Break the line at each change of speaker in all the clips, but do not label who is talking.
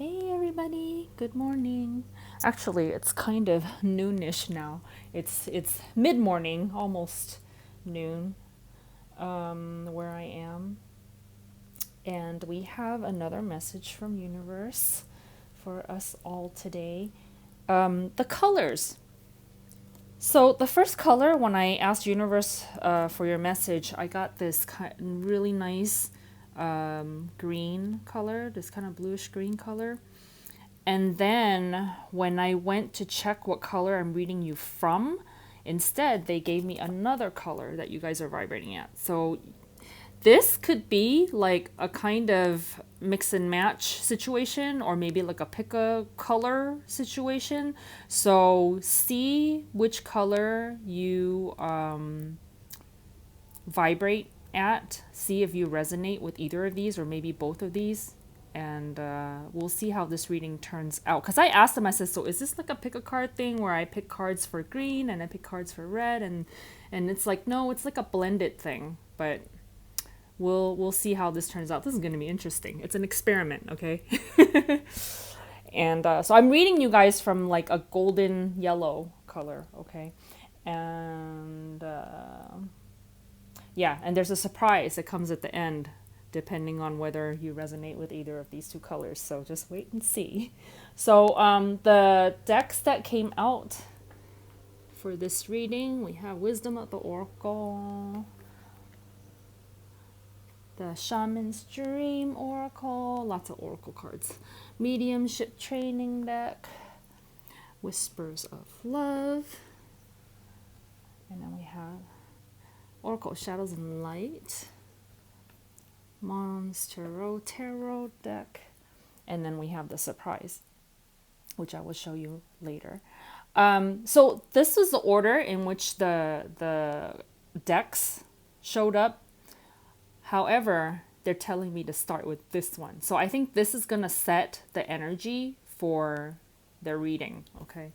Hey everybody, good morning. Actually, it's kind of noonish now. It's mid-morning, almost noon, where I am. And we have another message from universe for us all today. The colors. So the first color, when I asked universe for your message, I got this really nice green color, this kind of bluish green color. And then when I went to check what color I'm reading you from, instead they gave me another color that you guys are vibrating at. So this could be like a kind of mix and match situation, or maybe like a pick a color situation. So see which color you vibrate at. See if you resonate with either of these or maybe both of these. And we'll see how this reading turns out. Because I asked them, I said, so is this like a pick a card thing where I pick cards for green and I pick cards for red? And it's like, no, it's like a blended thing. But we'll see how this turns out. This is going to be interesting. It's an experiment, okay? And so I'm reading you guys from like a golden yellow color, okay? And yeah, and there's a surprise that comes at the end depending on whether you resonate with either of these two colors. So just wait and see. So the decks that came out for this reading, we have Wisdom of the Oracle, the Shaman's Dream Oracle, lots of Oracle cards, Mediumship Training Deck, Whispers of Love, and then we have Oracle Shadows and Light, Monstarot Tarot Deck, and then we have the surprise, which I will show you later. So this is the order in which the decks showed up. However, they're telling me to start with this one. So I think this is going to set the energy for the reading, okay?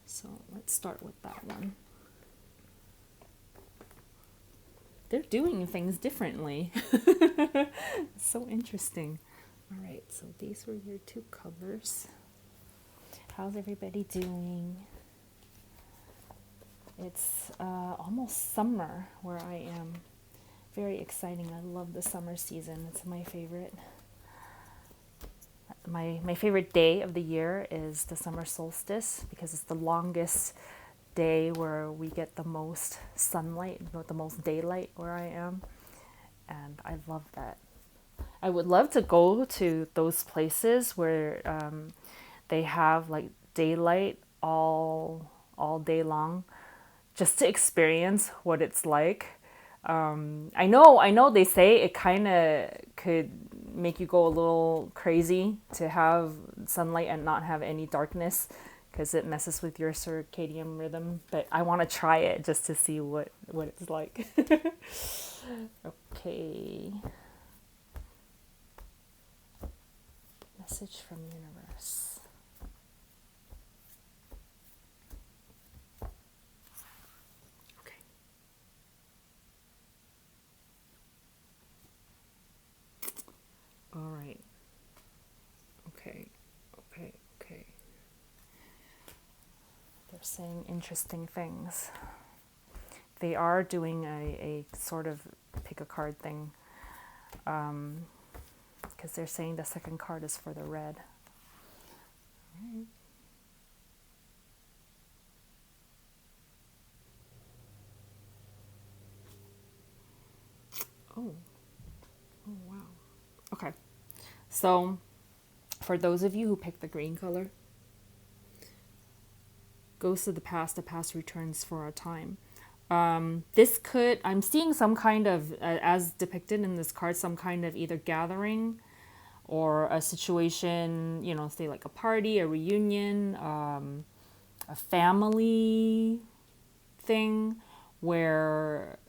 So let's start with that one. They're doing things differently. So interesting. All right, so these were your two colors. How's everybody doing? It's almost summer where I am. Very exciting. I love the summer season. It's my favorite. My favorite day of the year is the summer solstice because it's the longest day where we get the most sunlight, the most daylight where I am. And I love that. I would love to go to those places where they have like daylight all day long, just to experience what it's like. I know they say it kind of could make you go a little crazy to have sunlight and not have any darkness because it messes with your circadian rhythm, but I want to try it just to see what it's like. Okay. Message from universe. Okay. All right. Okay. They're saying interesting things. They are doing a sort of pick a card thing. Because they're saying the second card is for the red. All right. Oh wow. Okay. So for those of you who picked the green color, goes to the past returns for a time. This could, I'm seeing some kind of, as depicted in this card, some kind of either gathering or a situation, say like a party, a reunion, a family thing where,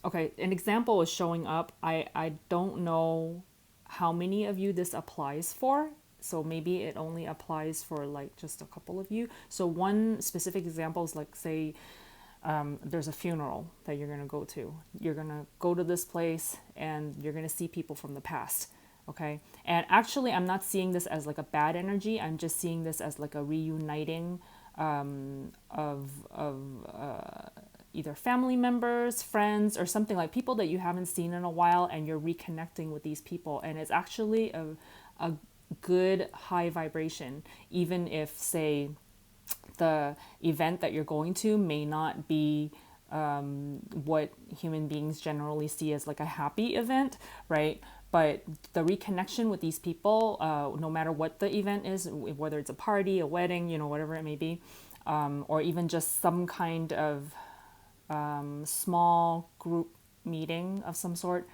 okay, an example is showing up. I don't know how many of you this applies for. So maybe it only applies for like just a couple of you. So one specific example is like, say, there's a funeral that you're going to go to. You're going to go to this place and you're going to see people from the past. Okay. And actually, I'm not seeing this as like a bad energy. I'm just seeing this as like a reuniting of either family members, friends, or something, like people that you haven't seen in a while, and you're reconnecting with these people. And it's actually a good high vibration, even if, say, the event that you're going to may not be what human beings generally see as like a happy event, right? But the reconnection with these people, no matter what the event is, whether it's a party, a wedding, whatever it may be, or even just some kind of small group meeting of some sort,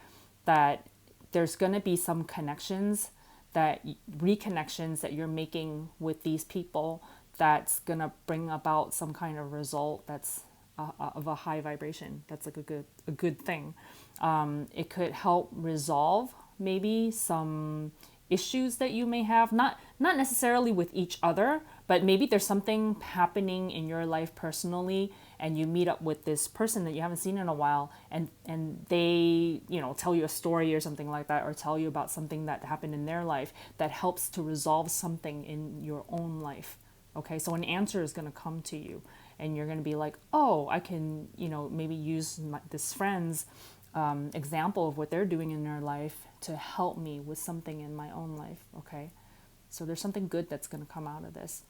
that there's going to be some connections, that reconnections that you're making with these people, that's going to bring about some kind of result that's of a high vibration. That's like a good thing. It could help resolve maybe some issues that you may have, not necessarily with each other, but maybe there's something happening in your life personally, and you meet up with this person that you haven't seen in a while, and they tell you a story or something like that, or tell you about something that happened in their life that helps to resolve something in your own life. Okay, so an answer is going to come to you, and you're going to be like, oh, I can maybe use this friend's example of what they're doing in their life to help me with something in my own life. Okay, so there's something good that's going to come out of this.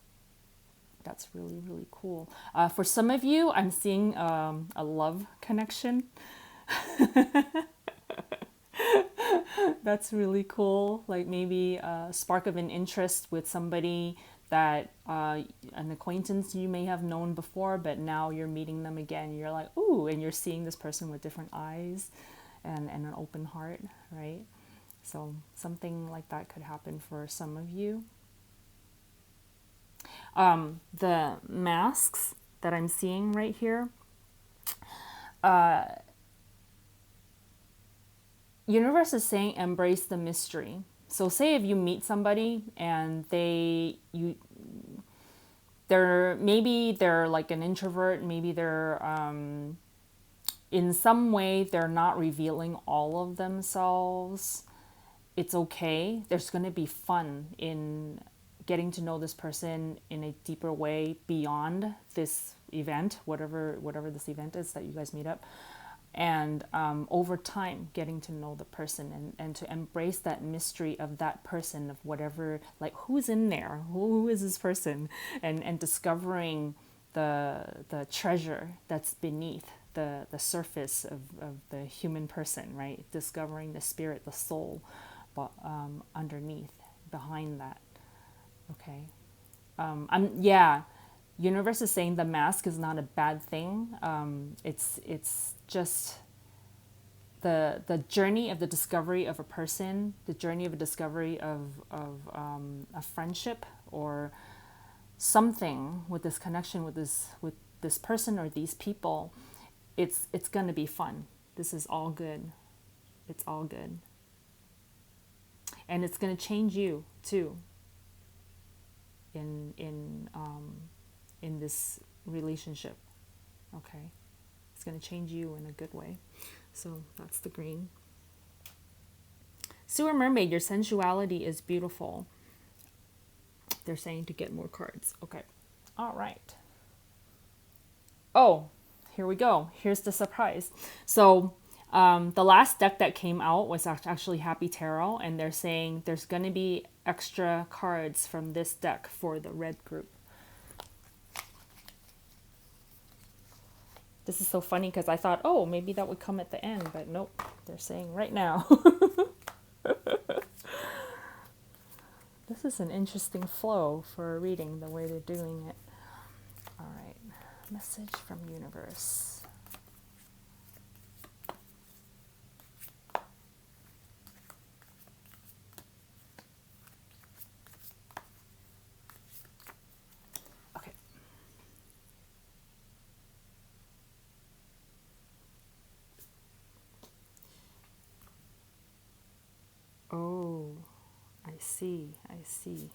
That's really, really cool. For some of you, I'm seeing a love connection. That's really cool. Like maybe a spark of an interest with somebody that an acquaintance you may have known before, but now you're meeting them again. You're like, ooh, and you're seeing this person with different eyes and an open heart, right? So something like that could happen for some of you. The masks that I'm seeing right here, universe is saying embrace the mystery. So say if you meet somebody and they're like an introvert, maybe they're in some way they're not revealing all of themselves. It's okay. There's going to be fun in getting to know this person in a deeper way beyond this event, whatever this event is that you guys meet up, and over time getting to know the person, and to embrace that mystery of that person, of whatever, like who's in there, who is this person, and discovering the treasure that's beneath the surface of the human person, right? Discovering the spirit, the soul, but underneath, behind that. Okay. Universe is saying the mask is not a bad thing. It's just the journey of the discovery of a person, the journey of a discovery of a friendship or something with this connection with this person or these people. It's gonna be fun. This is all good. It's all good, and it's gonna change you too. In this relationship. Okay, it's going to change you in a good way. So that's the green. Sewer Mermaid, your sensuality is beautiful. They're saying to get more cards. Okay, all right. Oh, here we go. Here's the surprise. So the last deck that came out was actually Happy Tarot, and they're saying there's going to be extra cards from this deck for the red group. This is so funny because I thought, oh, maybe that would come at the end, but nope, they're saying right now. This is an interesting flow for a reading, the way they're doing it. All right, message from universe. Okay. Oh, I see, I see.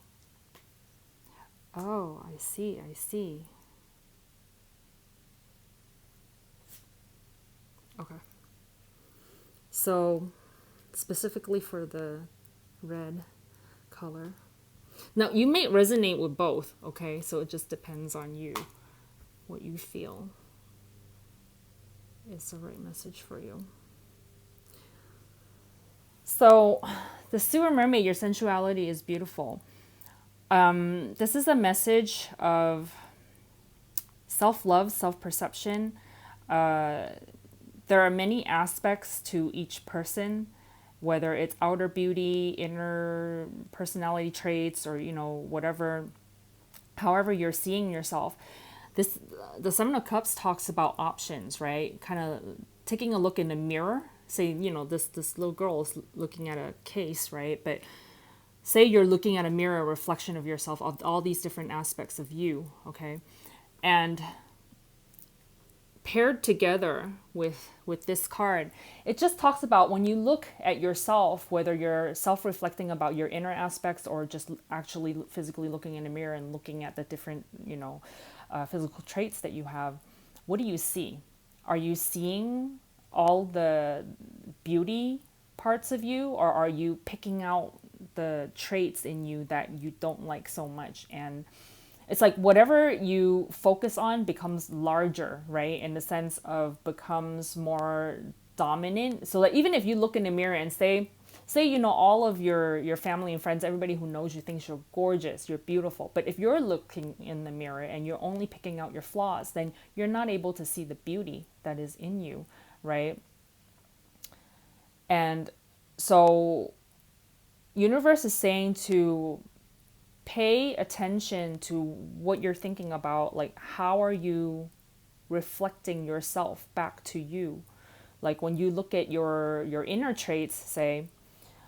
Oh, I see, I see. Okay. So, specifically for the red color. Now, you may resonate with both, okay? So it just depends on you, what you feel is the right message for you. So, the Sewer Mermaid, your sensuality is beautiful. This is a message of self-love, self-perception. There are many aspects to each person, whether it's outer beauty, inner personality traits, or whatever, however you're seeing yourself. This the Seven of Cups talks about options, right? Kind of taking a look in the mirror. Say, this little girl is looking at a case, right? But say you're looking at a mirror, a reflection of yourself, of all these different aspects of you, okay? And paired together with this card, it just talks about when you look at yourself, whether you're self-reflecting about your inner aspects or just actually physically looking in a mirror and looking at the different physical traits that you have. What do you see? Are you seeing all the beauty parts of you, or are you picking out the traits in you that you don't like so much? And it's like whatever you focus on becomes larger, right? In the sense of becomes more dominant. So that even if you look in the mirror and say all of your family and friends, everybody who knows you thinks you're gorgeous, you're beautiful. But if you're looking in the mirror and you're only picking out your flaws, then you're not able to see the beauty that is in you, right? And so universe is saying to pay attention to what you're thinking about. Like, how are you reflecting yourself back to you? Like when you look at your inner traits, say,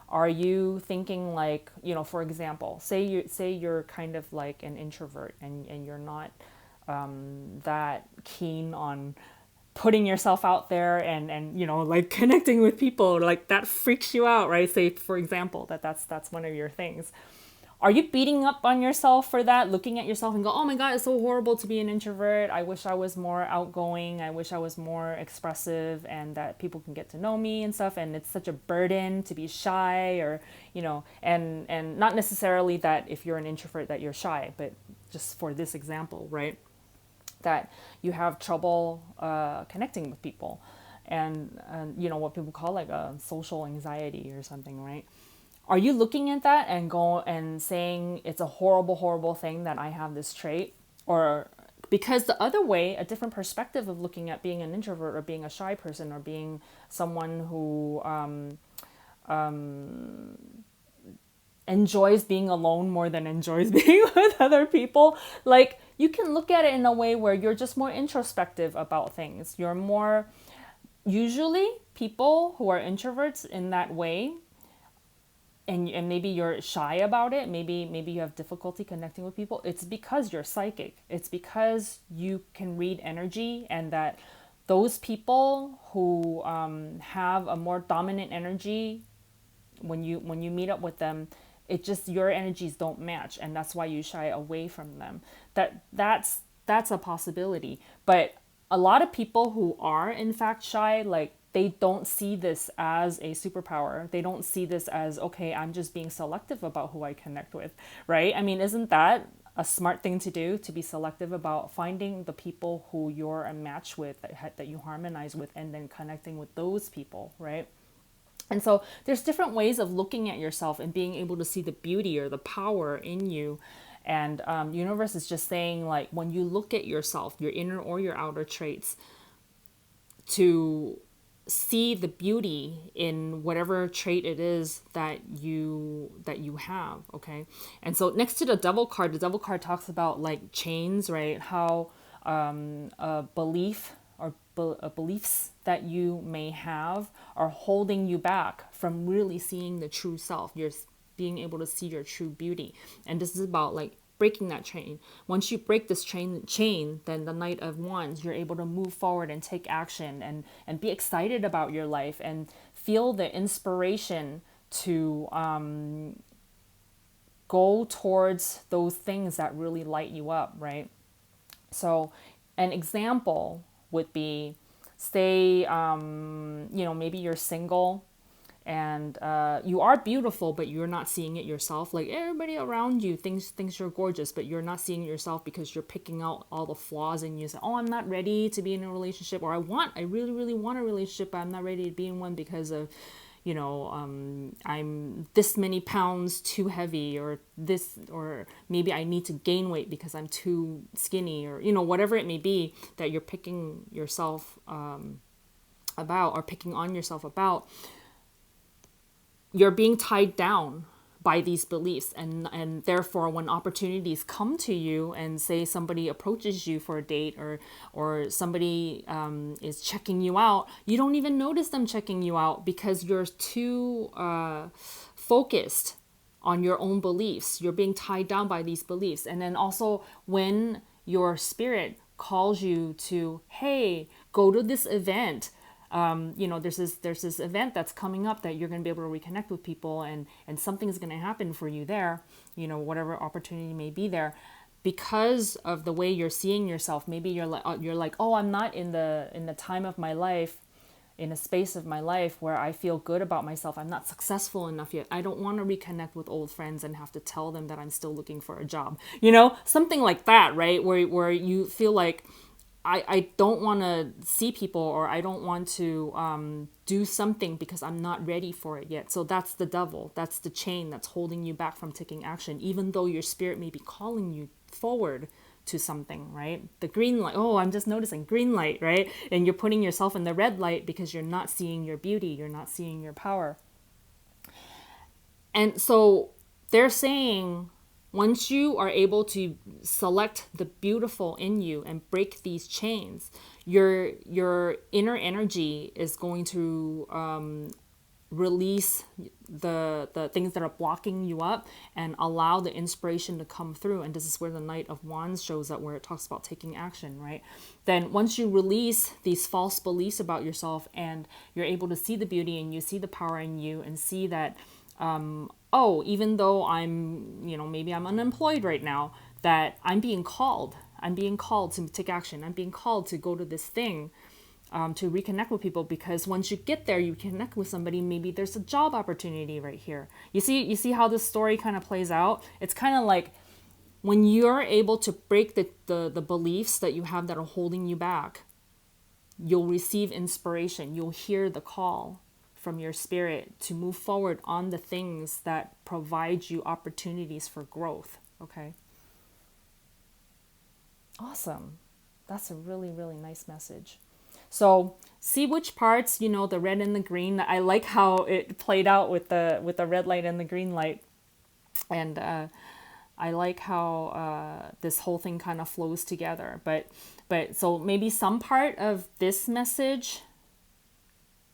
are you thinking like, for example, say you're kind of like an introvert, and you're not that keen on putting yourself out there and like connecting with people, like that freaks you out, right? Say for example that's one of your things. Are you beating up on yourself for that, looking at yourself and go, oh my God, it's so horrible to be an introvert. I wish I was more outgoing. I wish I was more expressive and that people can get to know me and stuff. And it's such a burden to be shy, or, and not necessarily that if you're an introvert that you're shy, but just for this example, right? That you have trouble connecting with people, and what people call like a social anxiety or something, right? Are you looking at that and go and saying it's a horrible, horrible thing that I have this trait? Or because the other way, a different perspective of looking at being an introvert or being a shy person or being someone who enjoys being alone more than enjoys being with other people, like you can look at it in a way where you're just more introspective about things. You're more, usually people who are introverts in that way, and maybe you're shy about it, maybe you have difficulty connecting with people, it's because you're psychic. It's because you can read energy, and that those people who have a more dominant energy, when you meet up with them, it just, your energies don't match, and that's why you shy away from them. That's a possibility. But a lot of people who are in fact shy, like they don't see this as a superpower. They don't see this as, okay, I'm just being selective about who I connect with, right? I mean, isn't that a smart thing to do, to be selective about finding the people who you're a match with, that you harmonize with, and then connecting with those people, right? And so there's different ways of looking at yourself and being able to see the beauty or the power in you. And universe is just saying, like, when you look at yourself, your inner or your outer traits, to see the beauty in whatever trait it is that you have, okay? And so next to the devil card, the devil card talks about like chains, right? How a belief or beliefs that you may have are holding you back from really seeing the true self. You're being able to see your true beauty. And this is about like breaking that chain. Once you break this chain, then the Knight of Wands, you're able to move forward and take action, and be excited about your life and feel the inspiration to go towards those things that really light you up, right? So an example would be, say, maybe you're single and you are beautiful, but you're not seeing it yourself. Like everybody around you thinks you're gorgeous, but you're not seeing it yourself because you're picking out all the flaws in you. Say, oh, I'm not ready to be in a relationship, or I really really want a relationship, but I'm not ready to be in one because of, I'm this many pounds too heavy, or this, or maybe I need to gain weight because I'm too skinny, or whatever it may be that you're picking yourself about, or picking on yourself about. You're being tied down by these beliefs, and therefore when opportunities come to you, and say somebody approaches you for a date, or somebody is checking you out, you don't even notice them checking you out because you're too focused on your own beliefs. You're being tied down by these beliefs. And then also when your spirit calls you to, hey, go to this event, there's this event that's coming up that you're going to be able to reconnect with people, and something's going to happen for you there, whatever opportunity may be there, because of the way you're seeing yourself. Maybe you're like, oh, I'm not in the time of my life, in a space of my life where I feel good about myself. I'm not successful enough yet. I don't want to reconnect with old friends and have to tell them that I'm still looking for a job. Something like that, right? Where you feel like, I don't want to see people, or I don't want to do something because I'm not ready for it yet. So that's the devil. That's the chain that's holding you back from taking action, even though your spirit may be calling you forward to something, right? The green light. Oh, I'm just noticing green light, right? And you're putting yourself in the red light because you're not seeing your beauty. You're not seeing your power. And so they're saying, once you are able to select the beautiful in you and break these chains, your inner energy is going to release the things that are blocking you up, and allow the inspiration to come through. And this is where the Knight of Wands shows up, where it talks about taking action, right? Then once you release these false beliefs about yourself, and you're able to see the beauty, and you see the power in you, and see that oh, even though I'm, maybe I'm unemployed right now, that I'm being called. I'm being called to take action. I'm being called to go to this thing, to reconnect with people, because once you get there, you connect with somebody. Maybe there's a job opportunity right here. You see how this story kind of plays out? It's kind of like when you're able to break the beliefs that you have that are holding you back, you'll receive inspiration. You'll hear the call from your spirit to move forward on the things that provide you opportunities for growth. Okay. Awesome. That's a really, really nice message. So see which parts, the red and the green. I like how it played out with the red light and the green light. And I like how this whole thing kind of flows together. But so maybe some part of this message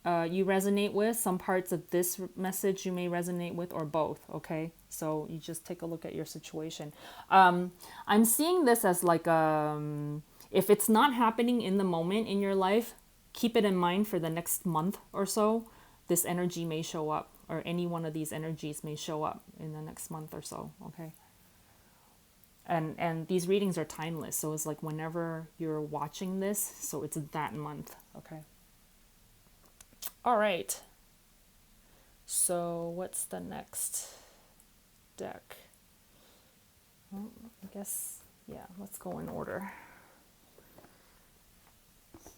you resonate with, some parts of this message you may resonate with, or both. Okay, so you just take a look at your situation. I'm seeing this as like, if it's not happening in the moment in your life, keep it in mind for the next month or so. This energy may show up, or any one of these energies may show up in the next month or so. Okay. And these readings are timeless, so it's like whenever you're watching this, so it's that month. Okay. All right. So what's the next deck? Well, I guess, yeah, let's go in order.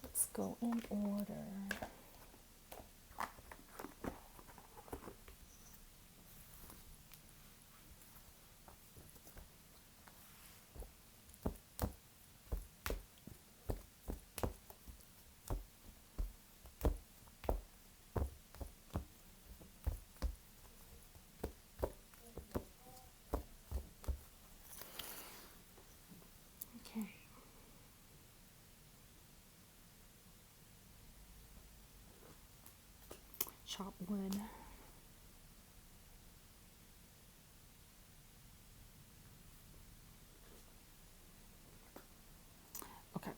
Let's go in order. Okay. Chop wood. Okay.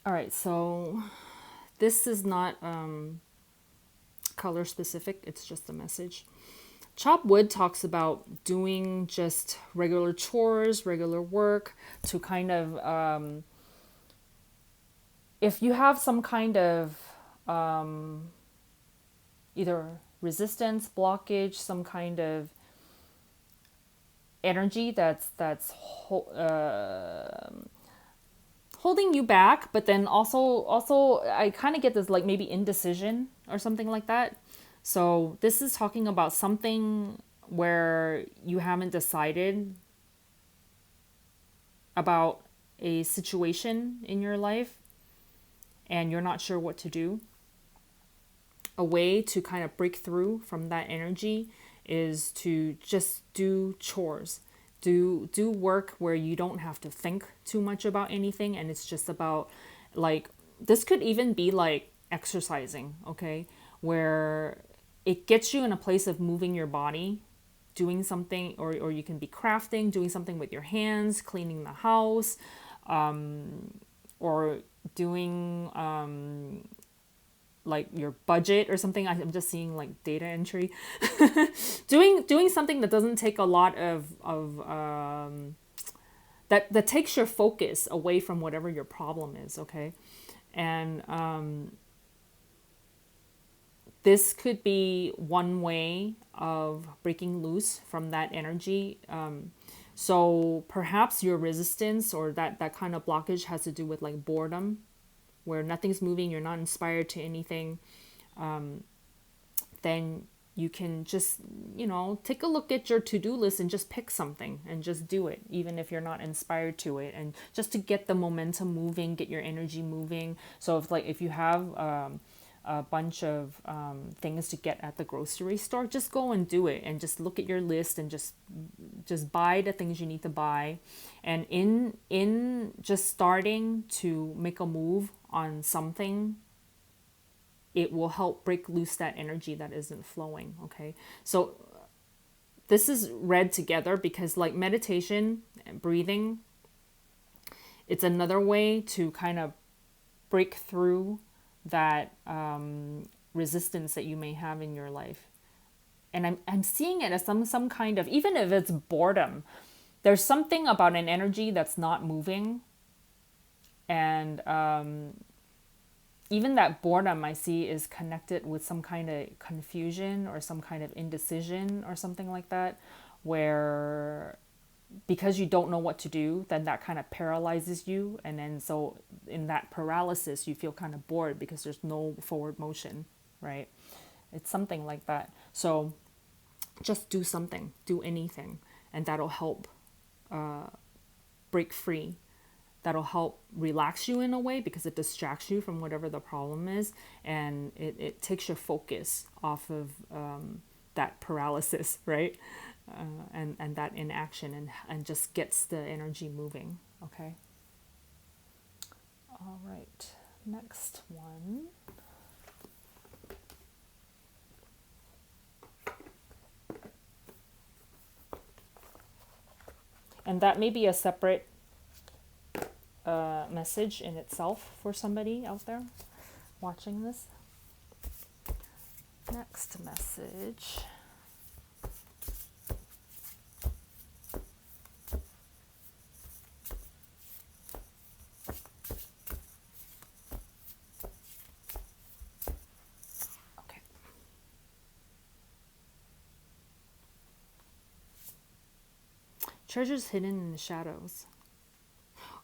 All right, so this is not color specific, it's just a message. Chop wood talks about doing just regular chores, regular work, to kind of, if you have some kind of either resistance, blockage, some kind of energy holding you back, but then also I kind of get this like maybe indecision or something like that. So this is talking about something where you haven't decided about a situation in your life and you're not sure what to do. A way to kind of break through from that energy is to just do chores. Do work where you don't have to think too much about anything, and it's just about, like, this could even be like exercising, okay? Where it gets you in a place of moving your body, doing something, or you can be crafting, doing something with your hands, cleaning the house, or doing like your budget or something. I'm just seeing like data entry. Doing something that doesn't take a lot of that takes your focus away from whatever your problem is, okay? And this could be one way of breaking loose from that energy. So perhaps your resistance or that kind of blockage has to do with like boredom, where nothing's moving, you're not inspired to anything. Then you can just, take a look at your to-do list and just pick something and just do it, even if you're not inspired to it, and just to get the momentum moving, get your energy moving. So if you have a bunch of things to get at the grocery store, just go and do it, and just look at your list and just buy the things you need to buy. And in just starting to make a move on something, it will help break loose that energy that isn't flowing, okay? So this is read together because, like, meditation and breathing, it's another way to kind of break through that resistance that you may have in your life. And I'm seeing it as some kind of, even if it's boredom, there's something about an energy that's not moving. And even that boredom I see is connected with some kind of confusion or some kind of indecision or something like that, where because you don't know what to do, then that kind of paralyzes you. And then so in that paralysis, you feel kind of bored because there's no forward motion, right? It's something like that. So just do something, do anything, and that'll help break free. That'll help relax you in a way because it distracts you from whatever the problem is, and it takes your focus off of that paralysis, right? And that inaction, and just gets the energy moving, okay? All right, next one. And that may be a separate message in itself for somebody out there watching this. Next message. Okay. Treasures hidden in the shadows.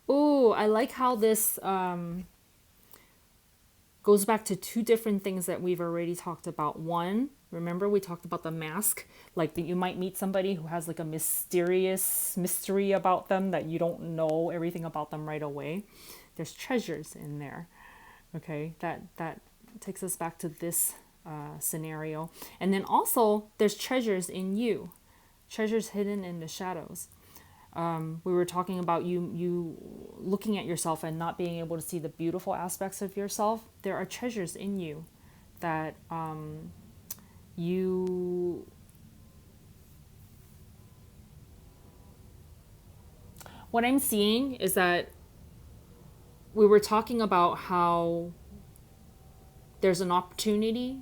Oh, I like how this goes back to two different things that we've already talked about. One, remember we talked about the mask, like that you might meet somebody who has like a mysterious mystery about them that you don't know everything about them right away. There's treasures in there. Okay, that takes us back to this scenario. And then also there's treasures in you, treasures hidden in the shadows. We were talking about you looking at yourself and not being able to see the beautiful aspects of yourself. There are treasures in you that you what I'm seeing is that we were talking about how there's an opportunity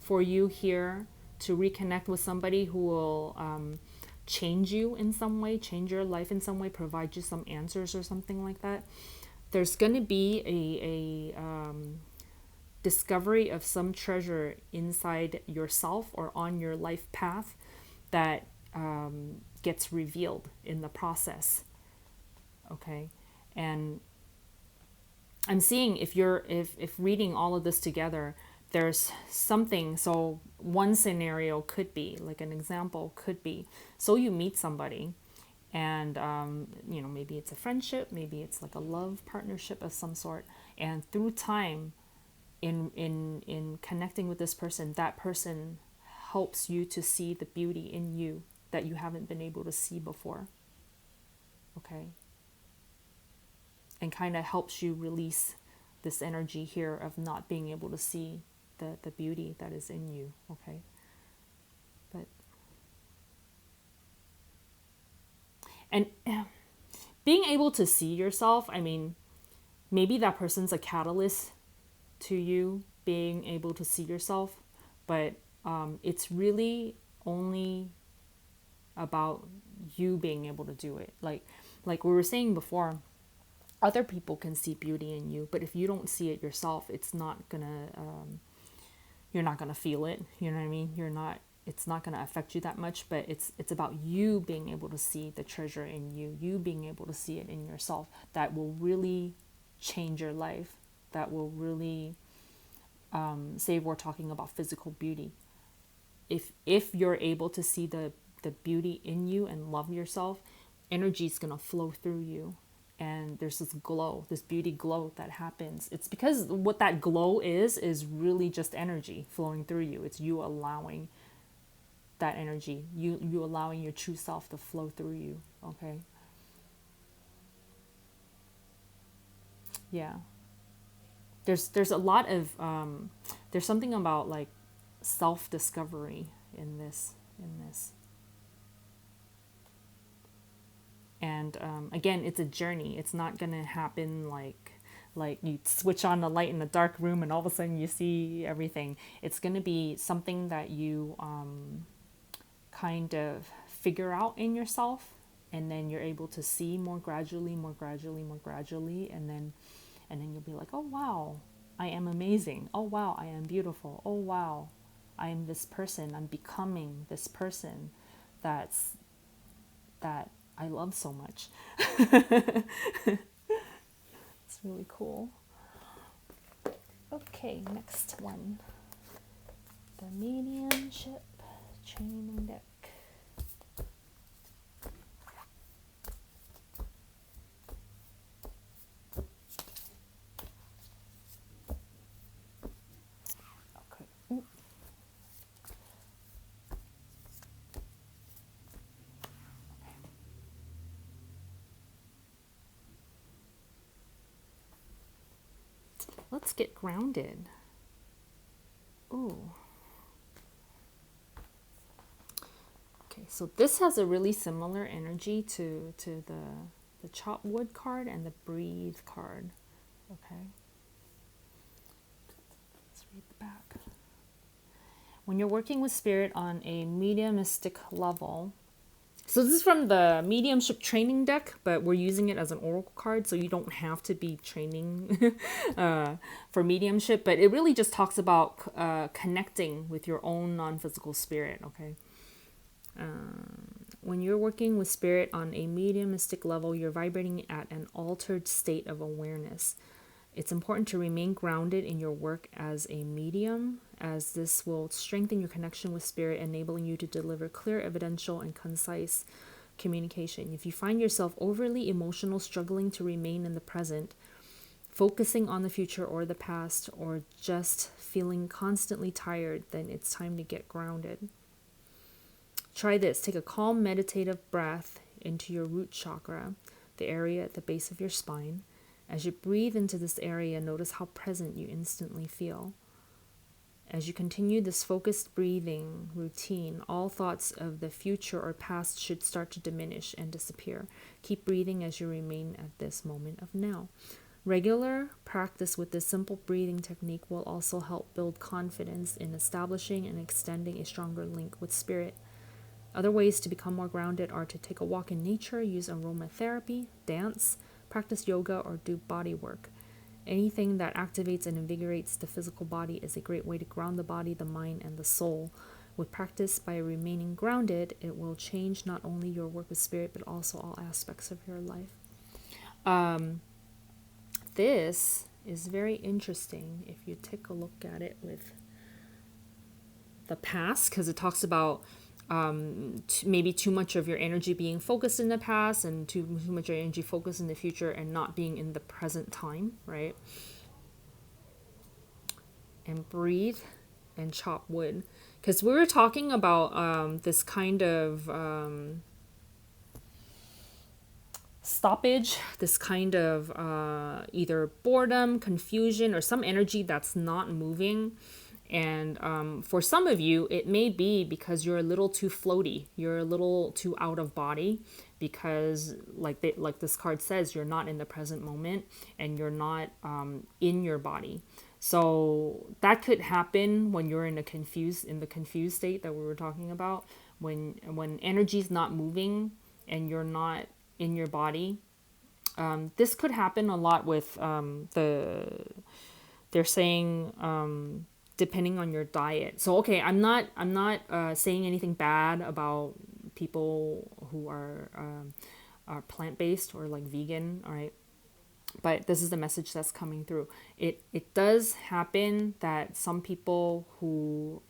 for you here to reconnect with somebody who will change you in some way, change your life in some way, provide you some answers or something like that. There's going to be a discovery of some treasure inside yourself or on your life path that gets revealed in the process. Okay. And I'm seeing if reading all of this together, there's something. So one scenario could be, like an example could be, so you meet somebody and maybe it's a friendship, maybe it's like a love partnership of some sort, and through time, in connecting with this person, that person helps you to see the beauty in you that you haven't been able to see before. Okay. And kind of helps you release this energy here of not being able to see the beauty that is in you. Okay. But and being able to see yourself, I mean, maybe that person's a catalyst to you being able to see yourself, but it's really only about you being able to do it. Like we were saying before, other people can see beauty in you, but if you don't see it yourself, it's not gonna you're not gonna feel it. You know what I mean? It's not gonna affect you that much, but it's about you being able to see the treasure in you being able to see it in yourself, that will really change your life, that will really say, we're talking about physical beauty. If you're able to see the beauty in you and love yourself, energy is gonna flow through you, and there's this glow, this beauty glow that happens. It's because what that glow is really just energy flowing through you. It's you allowing that energy, you allowing your true self to flow through you. Okay. Yeah. There's a lot of there's something about like self discovery in this. And again, it's a journey. It's not gonna happen like you switch on the light in a dark room and all of a sudden you see everything. It's gonna be something that you kind of figure out in yourself, and then you're able to see more gradually, more gradually, more gradually, and then you'll be like, oh wow, I am amazing. Oh wow, I am beautiful. Oh wow, I am this person. I'm becoming this person that I love so much. It's really cool. Okay, next one. The Mediumship training deck. Okay. Ooh. Let's get grounded. Ooh. Okay, so this has a really similar energy to the chop wood card and the breathe card. Okay. Let's read the back. When you're working with spirit on a mediumistic level, so this is from the mediumship training deck, but we're using it as an oracle card, so you don't have to be training for mediumship, but it really just talks about connecting with your own non-physical spirit. Okay. When you're working with spirit on a mediumistic level, you're vibrating at an altered state of awareness. It's important to remain grounded in your work as a medium, as this will strengthen your connection with spirit, enabling you to deliver clear, evidential, and concise communication. If you find yourself overly emotional, struggling to remain in the present, focusing on the future or the past, or just feeling constantly tired, then it's time to get grounded. Try this. Take a calm, meditative breath into your root chakra, the area at the base of your spine. As you breathe into this area, notice how present you instantly feel. As you continue this focused breathing routine, all thoughts of the future or past should start to diminish and disappear. Keep breathing as you remain at this moment of now. Regular practice with this simple breathing technique will also help build confidence in establishing and extending a stronger link with spirit. Other ways to become more grounded are to take a walk in nature, use aromatherapy, dance, practice yoga, or do body work. Anything that activates and invigorates the physical body is a great way to ground the body, the mind, and the soul. With practice, by remaining grounded, it will change not only your work with spirit, but also all aspects of your life. This is very interesting if you take a look at it with the past, because it talks about maybe too much of your energy being focused in the past and too much of your energy focused in the future and not being in the present time, right? And breathe and chop wood. Because we were talking about this kind of stoppage, this kind of either boredom, confusion, or some energy that's not moving. And for some of you, it may be because you're a little too floaty, you're a little too out of body, because like this card says, you're not in the present moment and you're not in your body. So that could happen when you're in the confused state that we were talking about, when energy's not moving and you're not in your body. This could happen a lot with they're saying depending on your diet. So okay, I'm not saying anything bad about people who are plant-based or like vegan, all right? But this is the message that's coming through. It does happen that some people who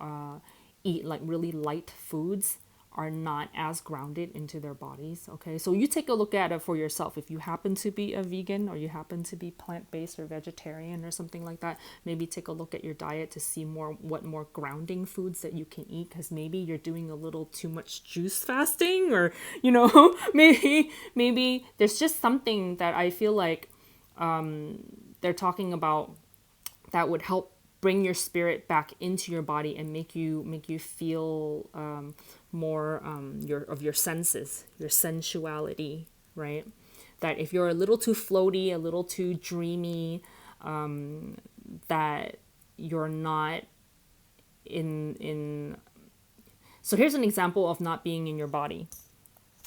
eat like really light foods are not as grounded into their bodies. Okay, so you take a look at it for yourself. If you happen to be a vegan or you happen to be plant-based or vegetarian or something like that, maybe take a look at your diet to see what more grounding foods that you can eat, because maybe you're doing a little too much juice fasting, or maybe there's just something that I feel like they're talking about that would help bring your spirit back into your body and make you feel more your senses, your sensuality, right? That if you're a little too floaty, a little too dreamy, that you're not in. So here's an example of not being in your body.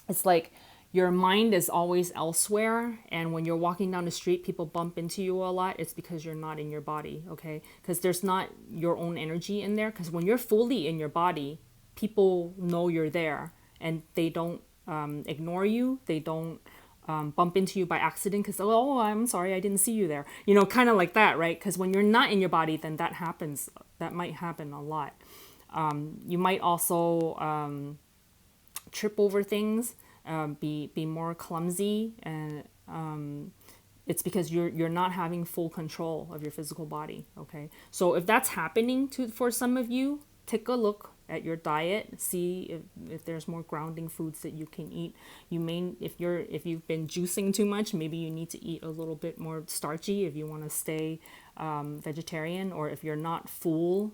It's like your mind is always elsewhere, and when you're walking down the street, people bump into you a lot. It's because you're not in your body, okay? Because there's not your own energy in there. Because when you're fully in your body, people know you're there, and they don't ignore you. They don't bump into you by accident because, oh, I'm sorry, I didn't see you there. Kind of like that, right? Because when you're not in your body, then that happens. That might happen a lot. You might also trip over things, be more clumsy, and it's because you're not having full control of your physical body. Okay, so if that's happening for some of you, take a look at your diet, see if there's more grounding foods that you can eat. You may, if you've been juicing too much, maybe you need to eat a little bit more starchy if you want to stay vegetarian, or if you're not full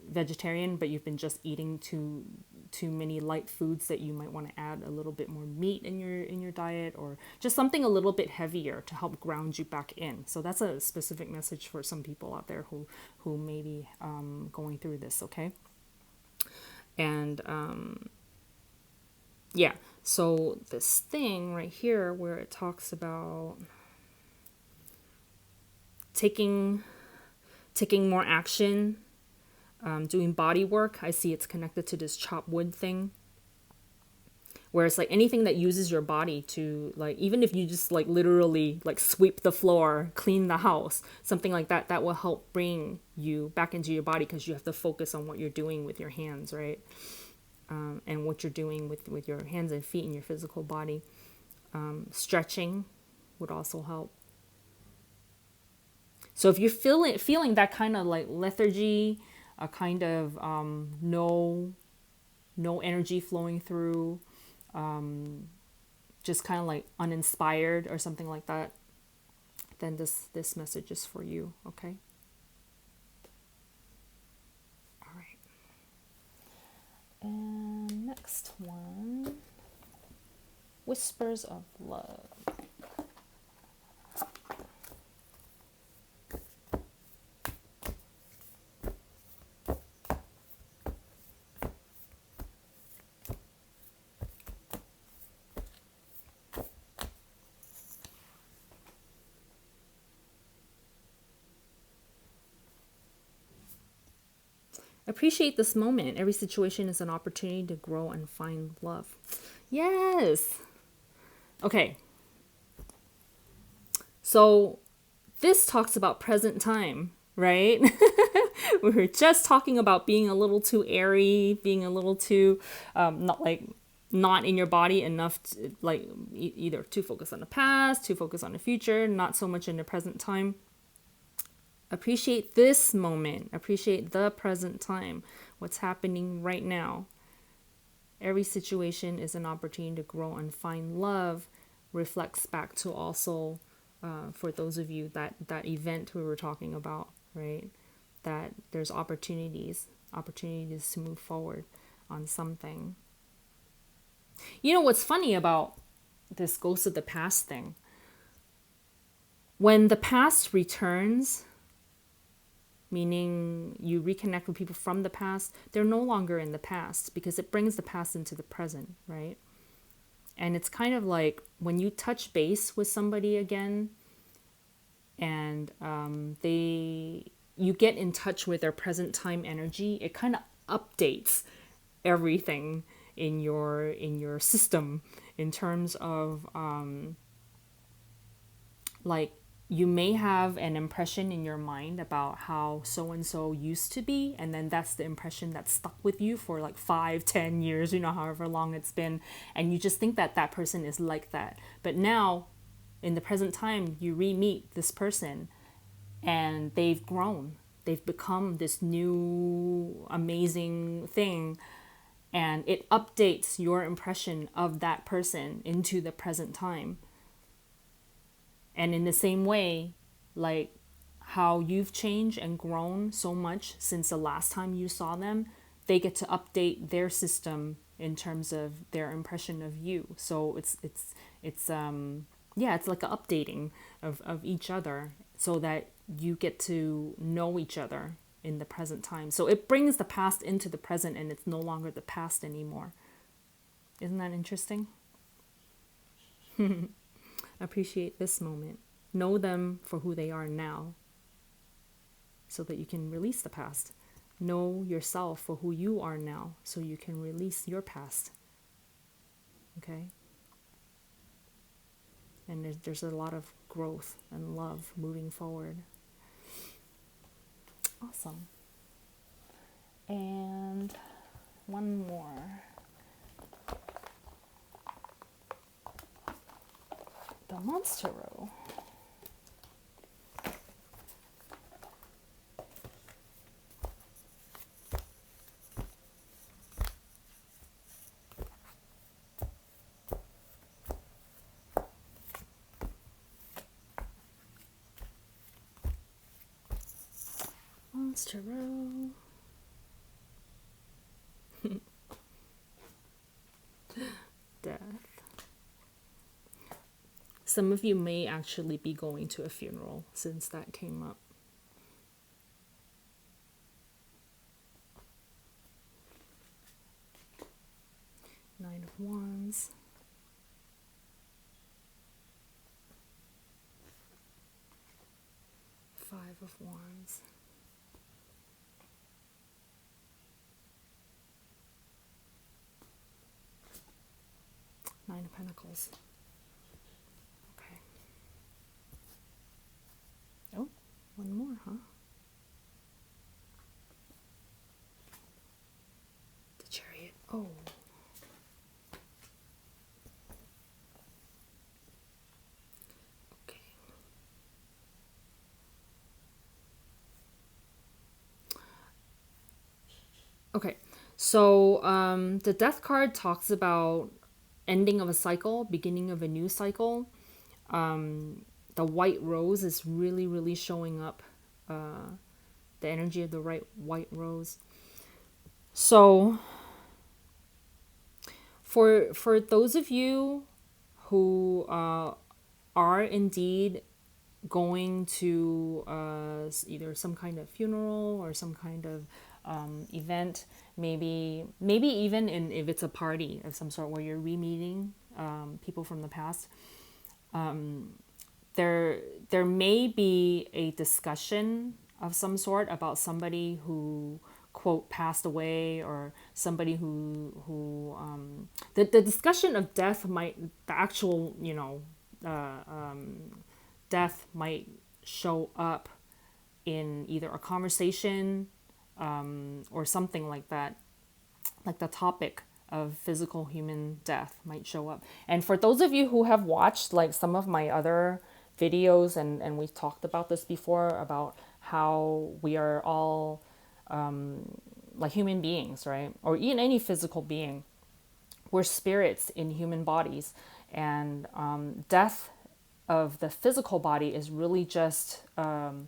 vegetarian but you've been just eating too many light foods, that you might want to add a little bit more meat in your diet, or just something a little bit heavier to help ground you back in. So that's a specific message for some people out there who may be going through this. Okay, and yeah, so this thing right here where it talks about taking more action, doing body work, I see it's connected to this chop wood thing, where it's like anything that uses your body to, like, even if you just like literally like sweep the floor, clean the house, something like that, that will help bring you back into your body, because you have to focus on what you're doing with your hands, right? And what you're doing with your hands and feet in your physical body. Stretching would also help. So if you're feeling that kind of like lethargy, a kind of no energy flowing through, just kind of like uninspired or something like that, then this message is for you. Okay. All right. And next one, Whispers of Love. Appreciate this moment. Every situation is an opportunity to grow and find love. Yes. Okay. So this talks about present time, right? We were just talking about being a little too airy, being a little too not in your body enough to, like either too focused on the past, too focused on the future, not so much in the present time. Appreciate this moment. Appreciate the present time. What's happening right now. Every situation is an opportunity to grow and find love. Reflects back to also for those of you that event we were talking about, right? That there's opportunities to move forward on something. You know what's funny about this ghost of the past thing? When the past returns, meaning you reconnect with people from the past, they're no longer in the past because it brings the past into the present, right? And it's kind of like when you touch base with somebody again and you get in touch with their present time energy, it kind of updates everything in your system in terms of like you may have an impression in your mind about how so and so used to be, and then that's the impression that's stuck with you for like 5, 10 years, however long it's been, and you just think that that person is like that. But now in the present time you re-meet this person and they've grown, they've become this new amazing thing, and it updates your impression of that person into the present time. And in the same way, like how you've changed and grown so much since the last time you saw them, they get to update their system in terms of their impression of you. So it's yeah, it's like an updating of each other so that you get to know each other in the present time. So it brings the past into the present and it's no longer the past anymore. Isn't that interesting? Appreciate this moment. Know them for who they are now so that you can release the past. Know yourself for who you are now so you can release your past. Okay? And there's a lot of growth and love moving forward. Awesome. And one more. The Monstarot. Monstarot. Death. Some of you may actually be going to a funeral since that came up. Nine of Wands. Five of Wands. Nine of Pentacles. Okay. Oh, one more, huh? The Chariot. Oh. Okay. Okay. So the Death card talks about ending of a cycle, beginning of a new cycle. The white rose is really, really showing up. The energy of the white rose. So for those of you who are indeed going to either some kind of funeral or some kind of event, maybe even if it's a party of some sort where you're re-meeting people from the past, there may be a discussion of some sort about somebody who quote passed away, or somebody the discussion of death might, the actual, death might show up in either a conversation, or something like that, like the topic of physical human death might show up. And for those of you who have watched like some of my other videos, and we've talked about this before, about how we are all like human beings, right? Or even any physical being. We're spirits in human bodies. And death of the physical body is really just the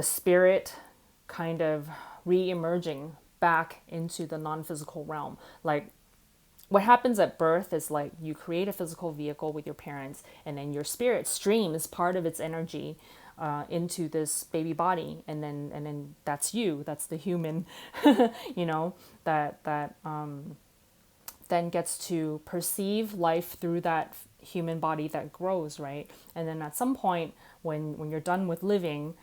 spirit kind of re-emerging back into the non-physical realm. Like what happens at birth is like you create a physical vehicle with your parents, and then your spirit streams part of its energy into this baby body, and then that's you, that's the human, that then gets to perceive life through that human body that grows, right? And then at some point, when you're done with living,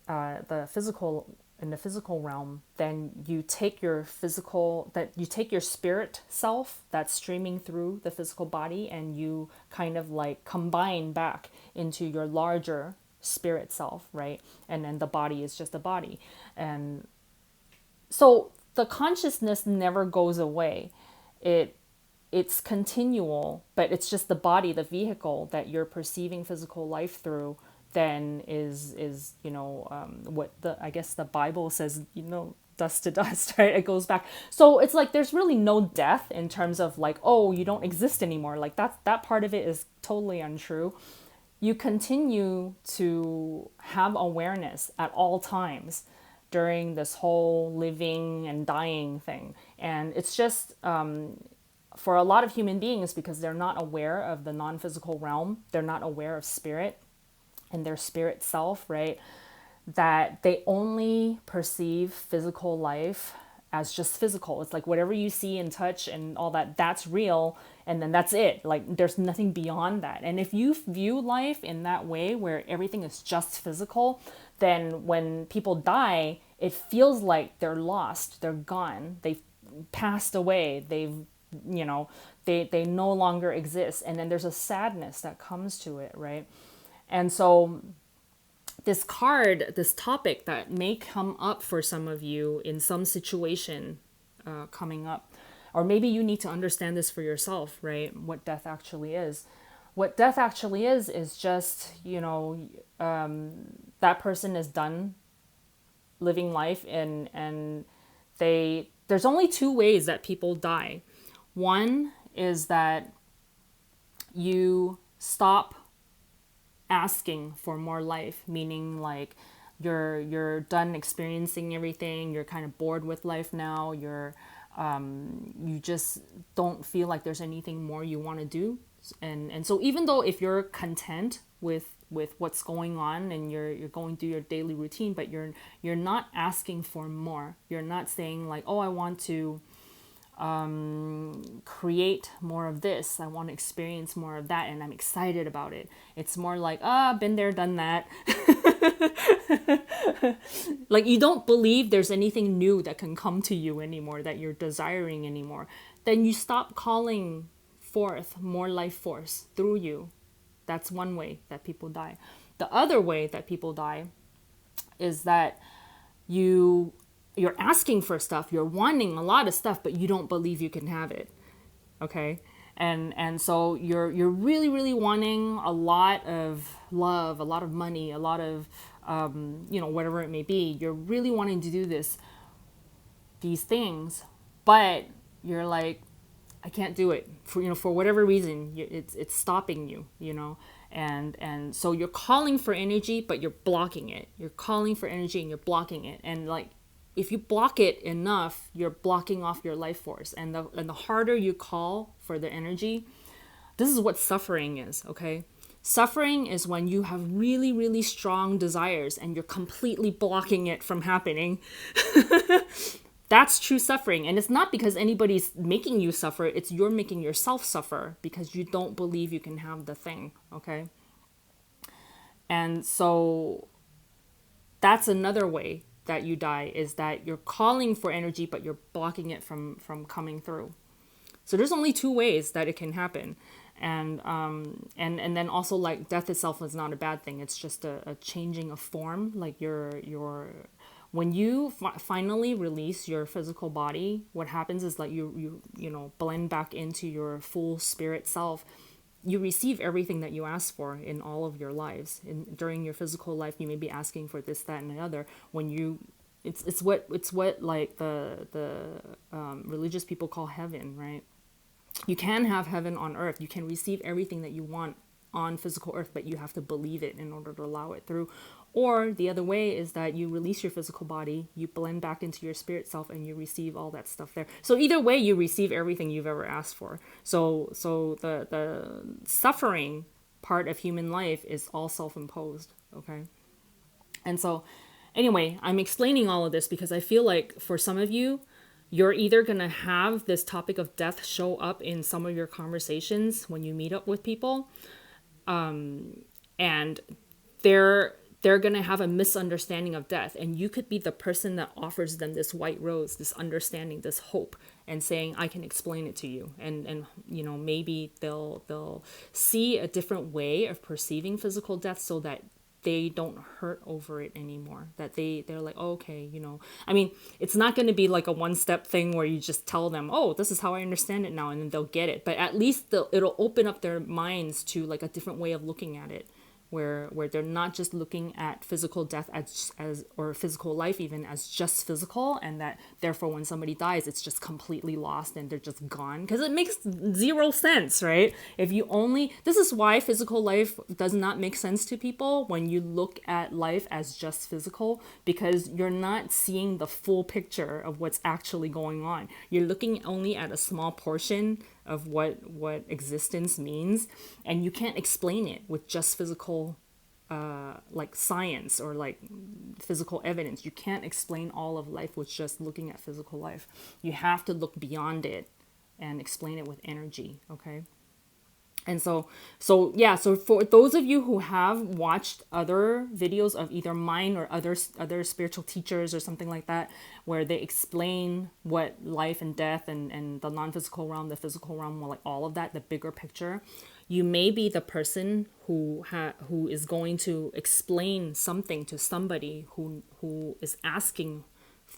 the physical in the physical realm, then you take your spirit self that's streaming through the physical body, and you kind of like combine back into your larger spirit self, right? And then the body is just a body. And so the consciousness never goes away. It's continual, but it's just the body, the vehicle that you're perceiving physical life through, then is what I guess the Bible says, dust to dust, right? It goes back. So it's like there's really no death in terms of like, oh, you don't exist anymore. Like that part of it is totally untrue. You continue to have awareness at all times during this whole living and dying thing. And it's just for a lot of human beings, because they're not aware of the non-physical realm, they're not aware of spirit and their spirit self, right? That they only perceive physical life as just physical. It's like whatever you see and touch and all that, that's real. And then that's it. Like there's nothing beyond that. And if you view life in that way, where everything is just physical, then when people die, it feels like they're lost, they're gone, they've passed away, they no longer exist. And then there's a sadness that comes to it, right? And so this topic that may come up for some of you in some situation coming up, or maybe you need to understand this for yourself, right? What death actually is. What death actually is just, that person is done living life, and there's only two ways that people die. One is that you stop asking for more life, meaning like you're done experiencing everything, you're kind of bored with life now, you just don't feel like there's anything more you want to do. And so even though if you're content with what's going on and you're going through your daily routine, but you're not asking for more, you're not saying like, oh, I want to create more of this, I want to experience more of that, and I'm excited about it. It's more like, been there, done that. Like you don't believe there's anything new that can come to you anymore, that you're desiring anymore. Then you stop calling forth more life force through you. That's one way that people die. The other way that people die is that you're asking for stuff, you're wanting a lot of stuff, but you don't believe you can have it. Okay? And so you're really, really wanting a lot of love, a lot of money, a lot of whatever it may be. You're really wanting to do these things, but you're like, I can't do it for whatever reason. It's stopping you, and so you're calling for energy, but you're blocking it. You're calling for energy and you're blocking it. And like, if you block it enough, you're blocking off your life force. And the harder you call for the energy, this is what suffering is, okay? Suffering is when you have really, really strong desires and you're completely blocking it from happening. That's true suffering. And it's not because anybody's making you suffer. It's you're making yourself suffer because you don't believe you can have the thing, okay? And so that's another way that you die is that you're calling for energy, but you're blocking it from coming through. So there's only two ways that it can happen. And then also, like, death itself is not a bad thing. It's just a changing of form. Like your when you finally release your physical body, what happens is like you know, blend back into your full spirit self. You receive everything that you ask for in all of your lives. During your physical life, you may be asking for this, that, and the other. When you, it's what like the religious people call heaven, right? You can have heaven on earth. You can receive everything that you want on physical earth, but you have to believe it in order to allow it through. Or the other way is that you release your physical body, you blend back into your spirit self, and you receive all that stuff there. So either way, you receive everything you've ever asked for. So the suffering part of human life is all self-imposed, okay? And so anyway, I'm explaining all of this because I feel like for some of you, you're either going to have this topic of death show up in some of your conversations when you meet up with people. And they're going to have a misunderstanding of death. And you could be the person that offers them this white rose, this understanding, this hope, and saying, I can explain it to you. And you know, maybe they'll see a different way of perceiving physical death so that they don't hurt over it anymore. That they're like, oh, okay, you know, I mean, it's not going to be like a one-step thing where you just tell them, oh, this is how I understand it now, and then they'll get it. But at least it'll open up their minds to like a different way of looking at it, where they're not just looking at physical death as or physical life even as just physical, and that therefore when somebody dies it's just completely lost and they're just gone, because it makes zero sense, right? If you only, this is why physical life does not make sense to people when you look at life as just physical, because you're not seeing the full picture of what's actually going on. You're looking only at a small portion of what existence means, and you can't explain it with just physical like science or like physical evidence. You can't explain all of life with just looking at physical life. You have to look beyond it and explain it with energy, okay? And so for those of you who have watched other videos of either mine or other spiritual teachers or something like that, where they explain what life and death and the non-physical realm, the physical realm, like all of that, the bigger picture, you may be the person who is going to explain something to somebody who is asking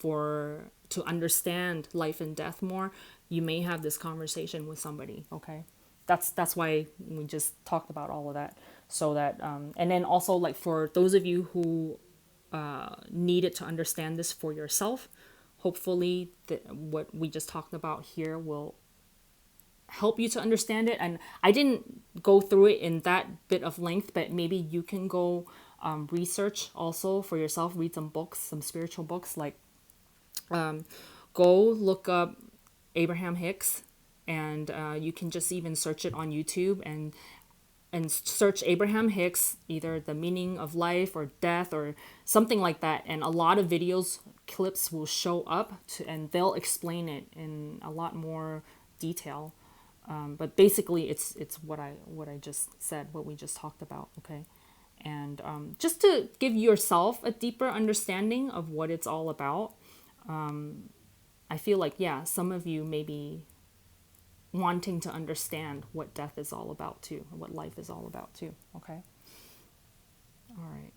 to understand life and death more. You may have this conversation with somebody, okay? That's why we just talked about all of that, so that and then also, like, for those of you who needed to understand this for yourself, hopefully what we just talked about here will help you to understand it. And I didn't go through it in that bit of length, but maybe you can go research also for yourself, read some books, some spiritual books, like go look up Abraham Hicks. And you can just even search it on YouTube and search Abraham Hicks, either the meaning of life or death or something like that. And a lot of videos, clips will show up and they'll explain it in a lot more detail. But basically it's what I just said, what we just talked about, okay? And just to give yourself a deeper understanding of what it's all about, I feel like, yeah, some of you may be wanting to understand what death is all about too, what life is all about too, okay? All right.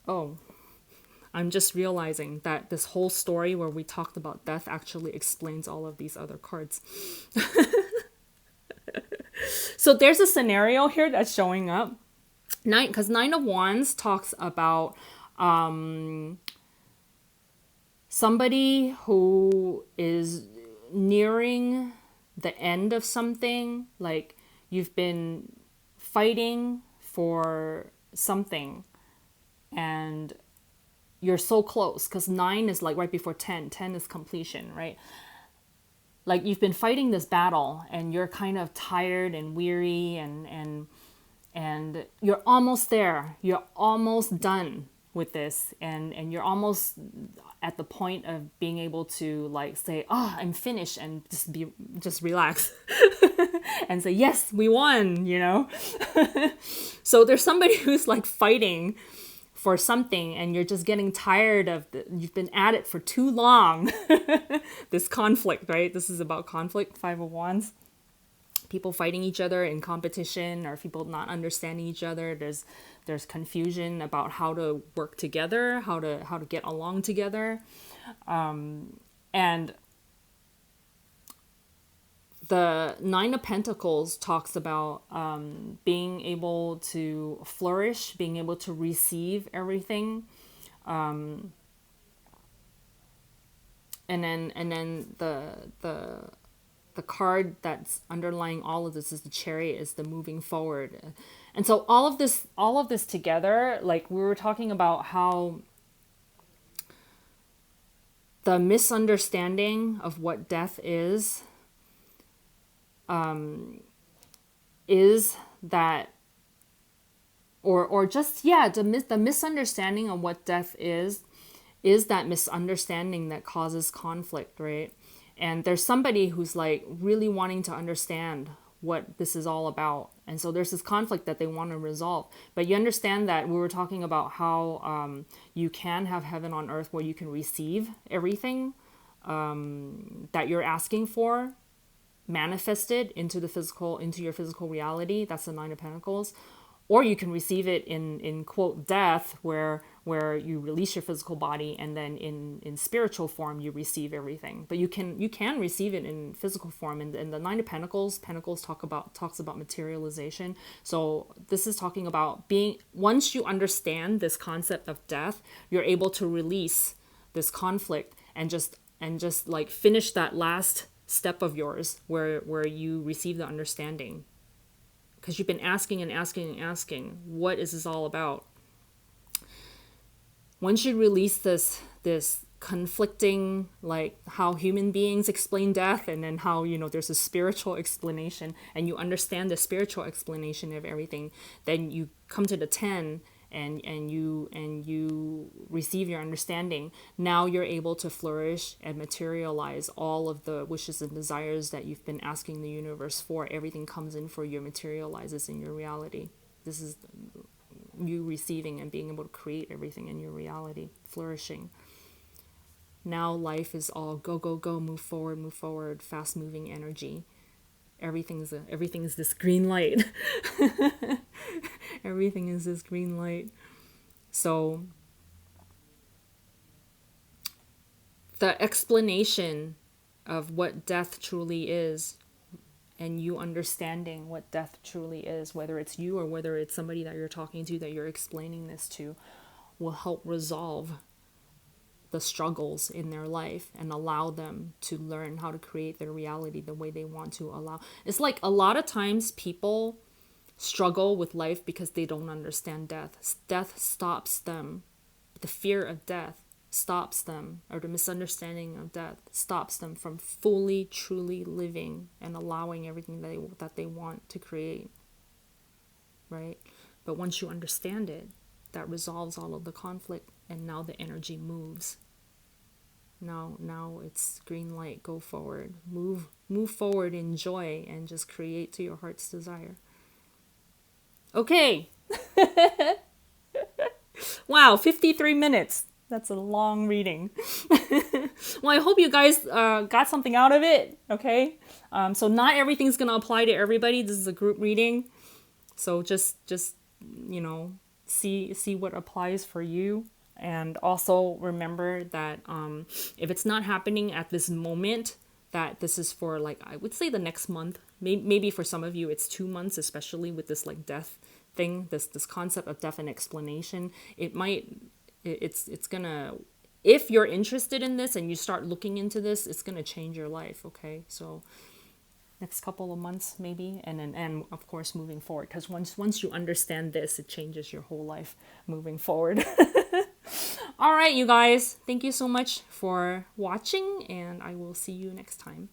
Oh, I'm just realizing that this whole story where we talked about death actually explains all of these other cards. So there's a scenario here that's showing up. Because Nine of Wands talks about somebody who is nearing the end of something, like you've been fighting for something and you're so close, because 9 is like right before 10. 10 is completion, right? Like you've been fighting this battle and you're kind of tired and weary and you're almost there. You're almost done with this, and you're almost at the point of being able to like say, oh, I'm finished, and just relax and say, yes, we won, you know. So there's somebody who's like fighting for something and you're just getting tired of you've been at it for too long. This conflict, right? This is about conflict, Five of Wands. People fighting each other in competition, or people not understanding each other. There's confusion about how to work together, how to get along together. And the Nine of Pentacles talks about being able to flourish, being able to receive everything. And then the card that's underlying all of this is the Chariot, is the moving forward. And so all of this together, like we were talking about how the misunderstanding of what death is that, or just, yeah, the misunderstanding of what death is that misunderstanding that causes conflict, right? And there's somebody who's like really wanting to understand what this is all about. And so there's this conflict that they want to resolve. But you understand that we were talking about how you can have heaven on earth, where you can receive everything that you're asking for manifested into your physical reality. That's the Nine of Pentacles. Or you can receive it in quote death, where you release your physical body, and then in spiritual form you receive everything. But you can receive it in physical form. And the Nine of Pentacles talks about materialization. So this is talking about being, once you understand this concept of death, you're able to release this conflict and just like finish that last step of yours where you receive the understanding. Because you've been asking and asking and asking, what is this all about? Once you release this conflicting, like how human beings explain death, and then how, there's a spiritual explanation, and you understand the spiritual explanation of everything, then you come to the 10, and you receive your understanding. Now you're able to flourish and materialize all of the wishes and desires that you've been asking the universe for. Everything comes in for you, materializes in your reality. This is you receiving and being able to create everything in your reality, flourishing. Now life is all go, go, go, move forward, fast moving energy. Everything is this green light. Everything is this green light. So the explanation of what death truly is, and you understanding what death truly is, whether it's you or whether it's somebody that you're talking to, that you're explaining this to, will help resolve the struggles in their life and allow them to learn how to create their reality the way they want to allow. It's like a lot of times people struggle with life because they don't understand death. Death stops them. The fear of death stops them, or the misunderstanding of death stops them from fully, truly living and allowing everything that they want to create, right? But once you understand it, that resolves all of the conflict, and now the energy moves. Now it's green light, go forward, move forward in joy, and just create to your heart's desire. Okay. Wow, 53 minutes. That's a long reading. Well, I hope you guys got something out of it. Okay. So not everything's gonna apply to everybody. This is a group reading, so just see what applies for you. And also remember that if it's not happening at this moment, that this is for, like, I would say the next month. Maybe for some of you it's 2 months, especially with this like death thing, this concept of death and explanation. It's gonna, if you're interested in this and you start looking into this, it's gonna change your life. Okay, so next couple of months maybe, and of course moving forward, because once you understand this, it changes your whole life moving forward. All right, you guys, thank you so much for watching, and I will see you next time.